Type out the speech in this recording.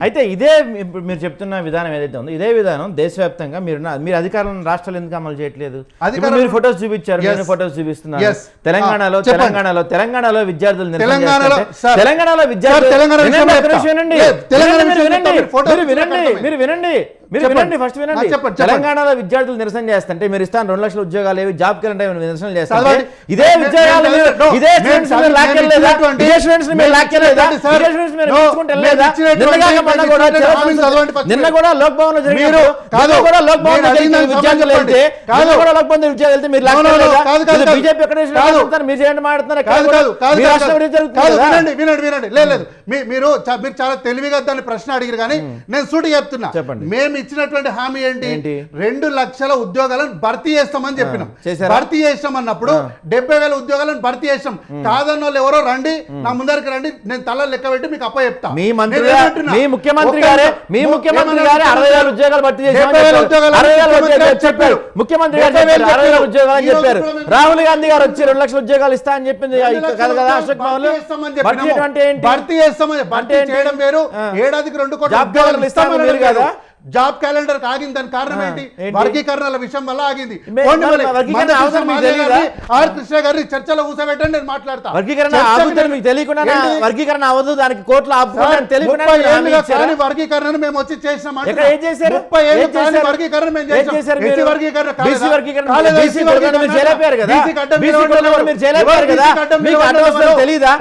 అయితే ఇదే ఇప్పుడు మీరు చెప్తున్న విధానం ఏదైతే ఉందో ఇదే విధానం దేశవ్యాప్తంగా మీరు అధికారులను రాష్ట్రాలు ఎందుకు అమలు చేయట్లేదు? మీరు ఫోటోస్ చూపించారు, నేను ఫోటోస్ చూపిస్తున్నాను. తెలంగాణలో విద్యార్థులు తెలంగాణలో విద్యార్థులు నిరసన చేస్తుంటే మీరు ఇస్తాను 2 లక్షల ఉద్యోగాలు ఏవి జాబ్ క్యాలెండర్ నిరసన చేస్తారు. ఇదే ఉద్యోగాలు నిన్న కూడా లోక్ భవన్ లో జరిగారు. బీజేపీ ఎక్కడ మీరు చేయండి మాట్లాడుతున్నారు. మీరు చాలా తెలివిగా దాన్ని ప్రశ్న అడిగారు కానీ నేను సూటి చెప్తున్నా. మేము ఇచ్చినటువంటి హామీ ఏంటి? 2 లక్షల ఉద్యోగాలను భర్తీ చేస్తామని చెప్పినాం. భర్తీ చేస్తాం అన్నప్పుడు 70,000 ఉద్యోగాలను భర్తీ చేస్తాం. కాదన్న వాళ్ళు ఎవరో రండి, నా ముందరికి రండి, నేను తల లెక్క పెట్టి మీకు అప్ప చెప్తా. మీ ముఖ్యమంత్రి గారే 60,000 ఉద్యోగాలు భర్తీ చెప్పారు. ముఖ్యమంత్రి గారు 60,000 ఉద్యోగాలు అని చెప్పారు. రాహుల్ గాంధీ గారు వచ్చి 2 లక్షల ఉద్యోగాలు ఇస్తా అని చెప్పింది భర్తీ చేస్తామని. భర్తీ చేయడం వేరు, ఏడాదికి 2 కోట్ల ఉద్యోగాలు ఇస్తామని మీరు కదా. జాబ్ క్యాలెండర్ ఆగింది, దాని కారణం ఏంటి? వర్గీకరణల విషయం వల్ల ఆగింది. ఆర్ కృష్ణ గారిని చర్చలో కూర్చోబెట్టండి, నేను మాట్లాడతా. వర్గీకరణ అవ్వదు, దానికి కోట్ల వర్గీకరణ మేము వచ్చి చేసినాం. 30 ఏళ్ళు వర్గీకరణ మేము చేసాం. తెలీదా?